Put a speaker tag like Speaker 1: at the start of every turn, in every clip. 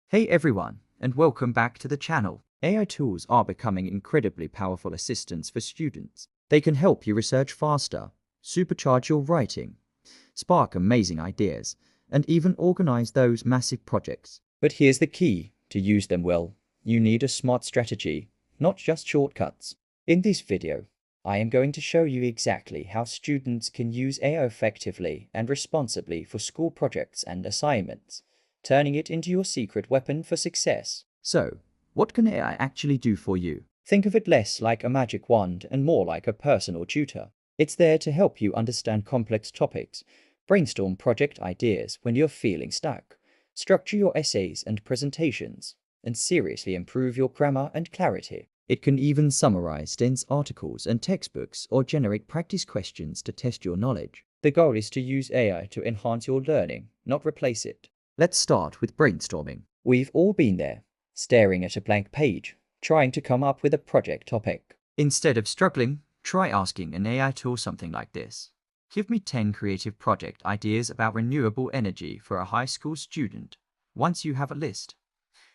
Speaker 1: Hey everyone, and welcome back to the channel. AI tools are becoming incredibly powerful assistants for students. They can help you research faster, supercharge your writing, spark amazing ideas, and even organize those massive projects. But here's the key: to use them well, you need a smart strategy, not just shortcuts. In this video, I am going to show you exactly how students can use AI effectively and responsibly for school projects and assignments, turning it into your secret weapon for success. So, what can AI actually do for you? Think of it less like a magic wand and more like a personal tutor. It's there to help you understand complex topics, brainstorm project ideas when you're feeling stuck, structure your essays and presentations, and seriously improve your grammar and clarity. It can even summarize dense articles and textbooks or generate practice questions to test your knowledge. The goal is to use AI to enhance your learning, not replace it. Let's start with brainstorming. We've all been there, staring at a blank page, trying to come up with a project topic. Instead of struggling, try asking an AI tool something like this. Give me 10 creative project ideas about renewable energy for a high school student. Once you have a list,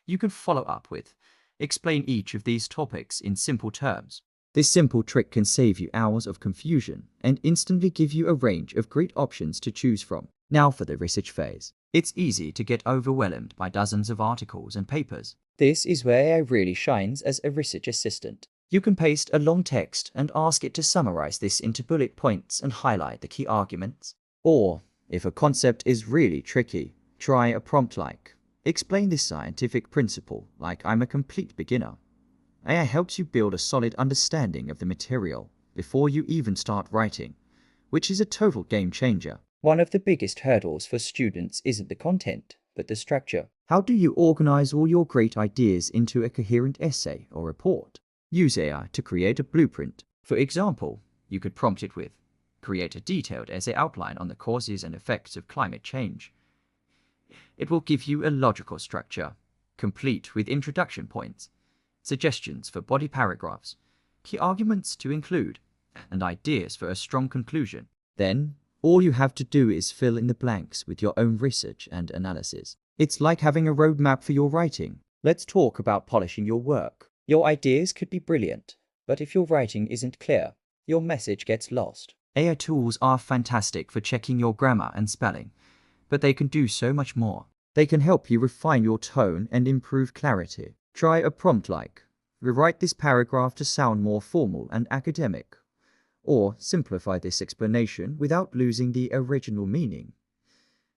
Speaker 1: you can follow up with, explain each of these topics in simple terms. This simple trick can save you hours of confusion and instantly give you a range of great options to choose from. Now for the research phase. It's easy to get overwhelmed by dozens of articles and papers. This is where AI really shines as a research assistant. You can paste a long text and ask it to summarize this into bullet points and highlight the key arguments. Or, if a concept is really tricky, try a prompt like, explain this scientific principle like I'm a complete beginner. AI helps you build a solid understanding of the material before you even start writing, which is a total game changer. One of the biggest hurdles for students isn't the content, but the structure. How do you organize all your great ideas into a coherent essay or report? Use AI to create a blueprint. For example, you could prompt it with, create a detailed essay outline on the causes and effects of climate change. It will give you a logical structure, complete with introduction points, suggestions for body paragraphs, key arguments to include, and ideas for a strong conclusion. Then, all you have to do is fill in the blanks with your own research and analysis. It's like having a roadmap for your writing. Let's talk about polishing your work. Your ideas could be brilliant, but if your writing isn't clear, your message gets lost. AI tools are fantastic for checking your grammar and spelling, but they can do so much more. They can help you refine your tone and improve clarity. Try a prompt like, rewrite this paragraph to sound more formal and academic, or simplify this explanation without losing the original meaning.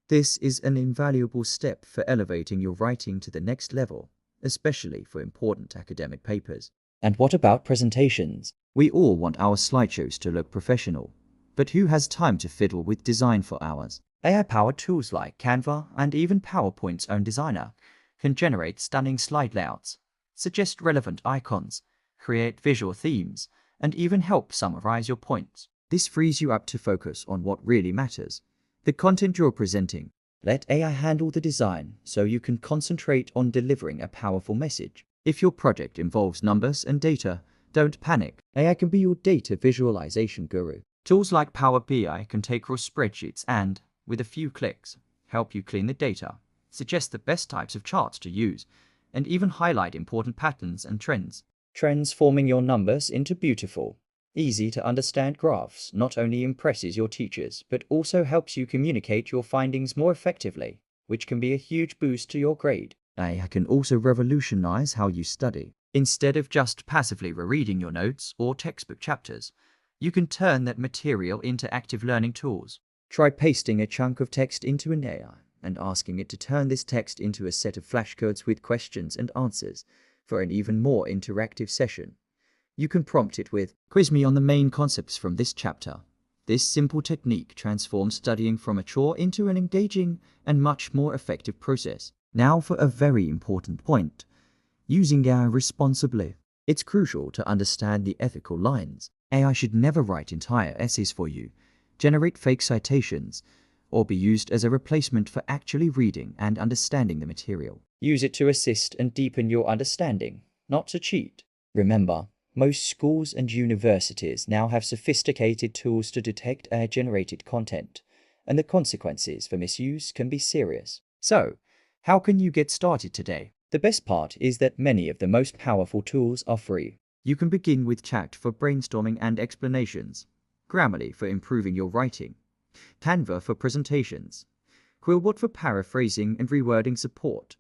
Speaker 1: This is an invaluable step for elevating your writing to the next level, especially for important academic papers. And what about presentations? We all want our slideshows to look professional, but who has time to fiddle with design for hours? AI-powered tools like Canva and even PowerPoint's own designer can generate stunning slide layouts, suggest relevant icons, create visual themes, and even help summarize your points. This frees you up to focus on what really matters, the content you're presenting. Let AI handle the design so you can concentrate on delivering a powerful message. If your project involves numbers and data, don't panic. AI can be your data visualization guru. Tools like Power BI can take raw spreadsheets and, with a few clicks, help you clean the data, suggest the best types of charts to use, and even highlight important patterns and trends. Transforming your numbers into beautiful, easy to understand graphs not only impresses your teachers, but also helps you communicate your findings more effectively, which can be a huge boost to your grade. AI can also revolutionize how you study. Instead of just passively rereading your notes or textbook chapters, you can turn that material into active learning tools. Try pasting a chunk of text into an AI and asking it to turn this text into a set of flashcards with questions and answers for an even more interactive session. You can prompt it with, quiz me on the main concepts from this chapter. This simple technique transforms studying from a chore into an engaging and much more effective process. Now for a very important point: using AI responsibly. It's crucial to understand the ethical lines. AI should never write entire essays for you, generate fake citations, or be used as a replacement for actually reading and understanding the material. Use it to assist and deepen your understanding, not to cheat. Remember, most schools and universities now have sophisticated tools to detect AI-generated content, and the consequences for misuse can be serious. So, How can you get started today? The best part is that many of the most powerful tools are free. You can begin with Chat for brainstorming and explanations, Grammarly for improving your writing, Canva for presentations, Quillbot for paraphrasing and rewording support,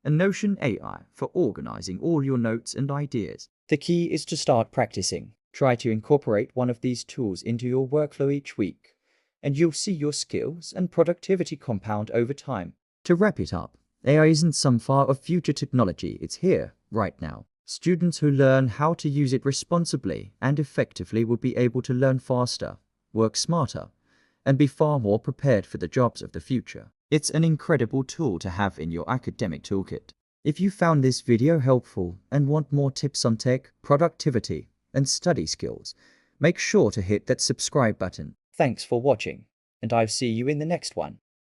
Speaker 1: and Notion AI for organizing all your notes and ideas. The key is to start practicing. Try to incorporate one of these tools into your workflow each week, and you'll see your skills and productivity compound over time. To wrap it up, AI isn't some far off future technology, it's here, right now. Students who learn how to use it responsibly and effectively will be able to learn faster, work smarter, and be far more prepared for the jobs of the future. It's an incredible tool to have in your academic toolkit. If you found this video helpful and want more tips on tech, productivity, and study skills, make sure to hit that subscribe button. Thanks for watching, and I'll see you in the next one.